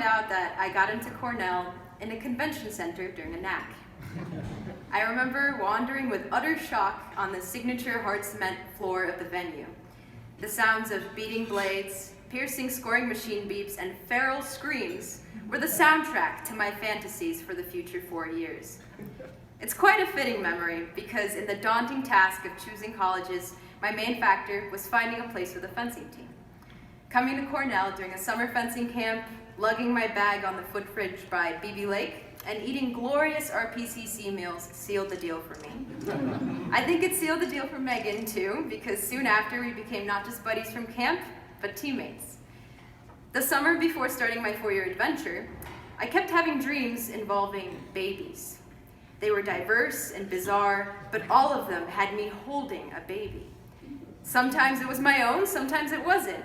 out that I got into Cornell in a convention center during a NAC. I remember wandering with utter shock on the signature hard cement floor of the venue. The sounds of beating blades, piercing scoring machine beeps, and feral screams were the soundtrack to my fantasies for the future 4 years. It's quite a fitting memory because in the daunting task of choosing colleges, my main factor was finding a place with a fencing team. Coming to Cornell during a summer fencing camp, lugging my bag on the footbridge by BB Lake, and eating glorious RPCC meals sealed the deal for me. I think it sealed the deal for Megan too, because soon after we became not just buddies from camp, but teammates. The summer before starting my 4-year adventure, I kept having dreams involving babies. They were diverse and bizarre, but all of them had me holding a baby. Sometimes it was my own, sometimes it wasn't.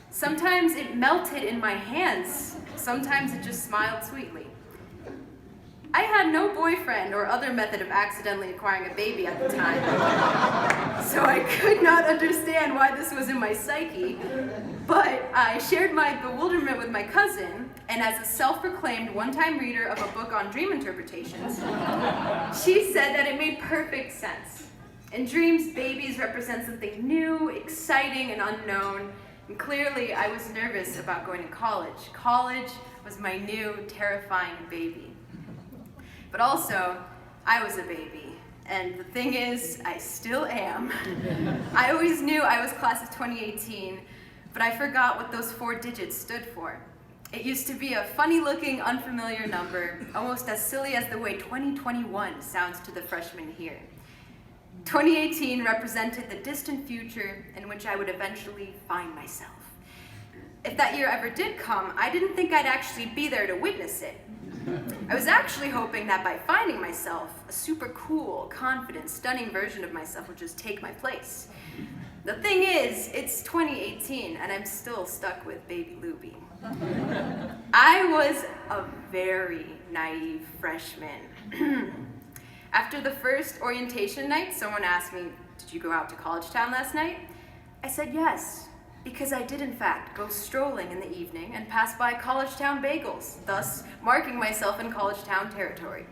Sometimes it melted in my hands, sometimes it just smiled sweetly. I had no boyfriend or other method of accidentally acquiring a baby at the time, so I could not understand why this was in my psyche, but I shared my bewilderment with my cousin, and as a self-proclaimed one-time reader of a book on dream interpretations, she said that it made perfect sense. In dreams, babies represent something new, exciting, and unknown, and clearly I was nervous about going to college. College was my new, terrifying baby. But also, I was a baby, and the thing is, I still am. I always knew I was class of 2018, but I forgot what those 4 digits stood for. It used to be a funny-looking, unfamiliar number, almost as silly as the way 2021 sounds to the freshmen here. 2018 represented the distant future in which I would eventually find myself. If that year ever did come, I didn't think I'd actually be there to witness it. I was actually hoping that by finding myself, a super cool, confident, stunning version of myself would just take my place. The thing is, it's 2018 and I'm still stuck with baby Luby. I was a very naive freshman. After the first orientation night, someone asked me, "Did you go out to College Town last night?" I said yes, because I did in fact go strolling in the evening and pass by College Town bagels, thus marking myself in College Town territory.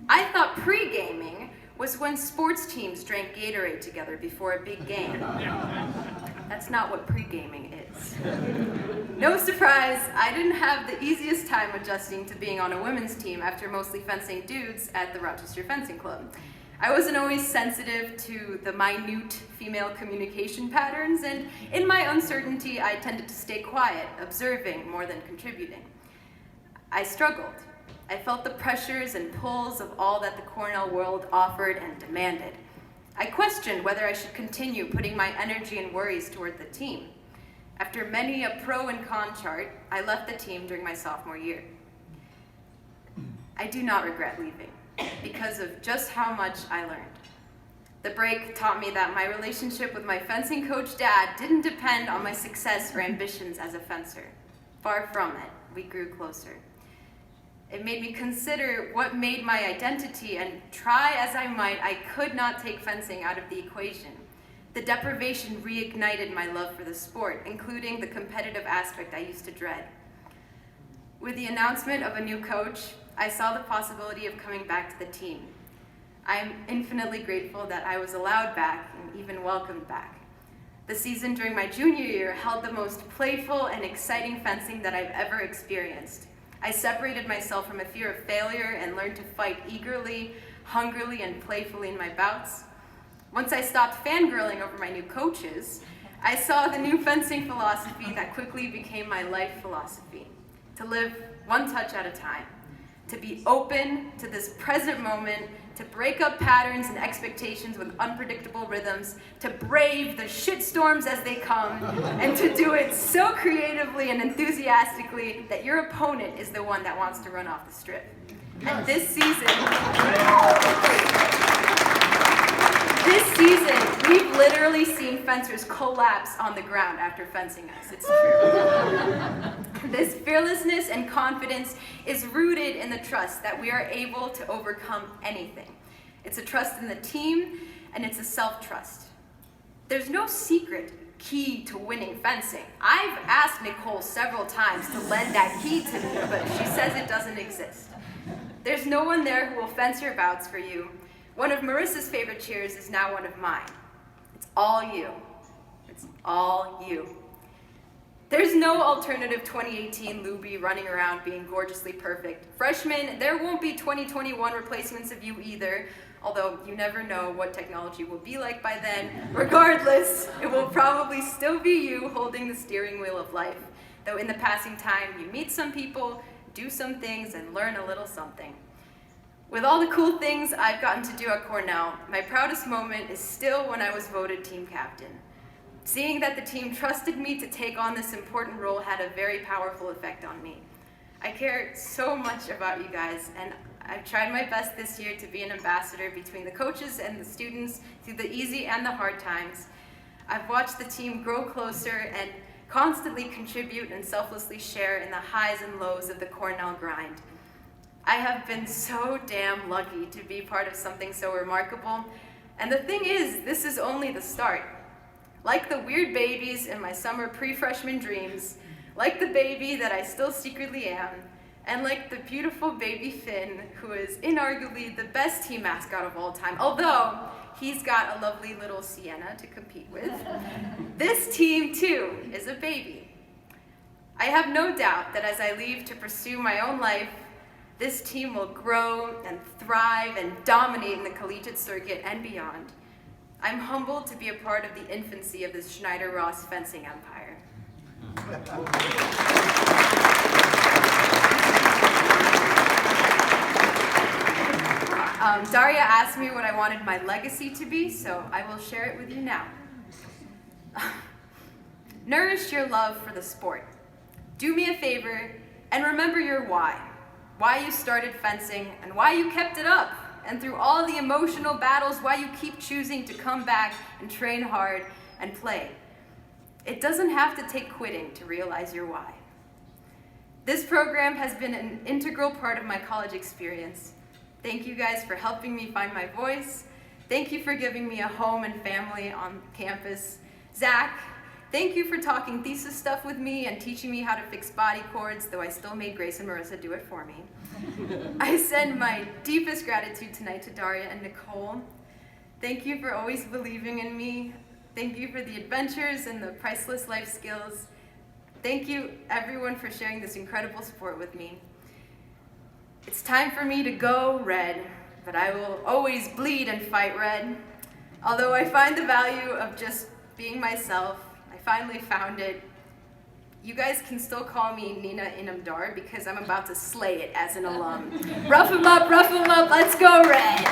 I thought pre-gaming was when sports teams drank Gatorade together before a big game. That's not what pre-gaming is. No surprise, I didn't have the easiest time adjusting to being on a women's team after mostly fencing dudes at the Rochester Fencing Club. I wasn't always sensitive to the minute female communication patterns, and in my uncertainty, I tended to stay quiet, observing more than contributing. I struggled. I felt the pressures and pulls of all that the Cornell world offered and demanded. I questioned whether I should continue putting my energy and worries toward the team. After many a pro and con chart, I left the team during my sophomore year. I do not regret leaving, because of just how much I learned. The break taught me that my relationship with my fencing coach dad didn't depend on my success or ambitions as a fencer. Far from it, we grew closer. It made me consider what made my identity, and try as I might, I could not take fencing out of the equation. The deprivation reignited my love for the sport, including the competitive aspect I used to dread. With the announcement of a new coach, I saw the possibility of coming back to the team. I am infinitely grateful that I was allowed back and even welcomed back. The season during my junior year held the most playful and exciting fencing that I've ever experienced. I separated myself from a fear of failure and learned to fight eagerly, hungrily, and playfully in my bouts. Once I stopped fangirling over my new coaches, I saw the new fencing philosophy that quickly became my life philosophy: to live one touch at a time, to be open to this present moment, to break up patterns and expectations with unpredictable rhythms, to brave the shitstorms as they come, and to do it so creatively and enthusiastically that your opponent is the one that wants to run off the strip. And this season, we've literally seen fencers collapse on the ground after fencing us. It's true. This fearlessness and confidence is rooted in the trust that we are able to overcome anything. It's a trust in the team, and it's a self-trust. There's no secret key to winning fencing. I've asked Nicole several times to lend that key to me, but she says it doesn't exist. There's no one there who will fence your bouts for you. One of Marissa's favorite cheers is now one of mine. It's all you. It's all you. There's no alternative 2018 Luby running around being gorgeously perfect. Freshmen, there won't be 2021 replacements of you either, although you never know what technology will be like by then. Regardless, it will probably still be you holding the steering wheel of life, though in the passing time you meet some people, do some things, and learn a little something. With all the cool things I've gotten to do at Cornell, my proudest moment is still when I was voted team captain. Seeing that the team trusted me to take on this important role had a very powerful effect on me. I care so much about you guys, and I've tried my best this year to be an ambassador between the coaches and the students through the easy and the hard times. I've watched the team grow closer and constantly contribute and selflessly share in the highs and lows of the Cornell grind. I have been so damn lucky to be part of something so remarkable, and the thing is, this is only the start. Like the weird babies in my summer pre-freshman dreams, like the baby that I still secretly am, and like the beautiful baby Finn, who is inarguably the best team mascot of all time, although he's got a lovely little Sienna to compete with. This team, too, is a baby. I have no doubt that as I leave to pursue my own life, this team will grow and thrive and dominate in the collegiate circuit and beyond. I'm humbled to be a part of the infancy of this Schneider-Ross fencing empire. Daria asked me what I wanted my legacy to be, so I will share it with you now. Nourish your love for the sport. Do me a favor and remember your why. Why you started fencing and why you kept it up. And through all the emotional battles, why you keep choosing to come back and train hard and play. It doesn't have to take quitting to realize your why. This program has been an integral part of my college experience. Thank you guys for helping me find my voice. Thank you for giving me a home and family on campus. Zach, thank you for talking thesis stuff with me and teaching me how to fix body cords, though I still made Grace and Marissa do it for me. I send my deepest gratitude tonight to Daria and Nicole. Thank you for always believing in me. Thank you for the adventures and the priceless life skills. Thank you, everyone, for sharing this incredible sport with me. It's time for me to go red, but I will always bleed and fight red. Although I find the value of just being myself, I finally found it. You guys can still call me Nina Inamdar because I'm about to slay it as an alum. Rough 'em up, let's go red.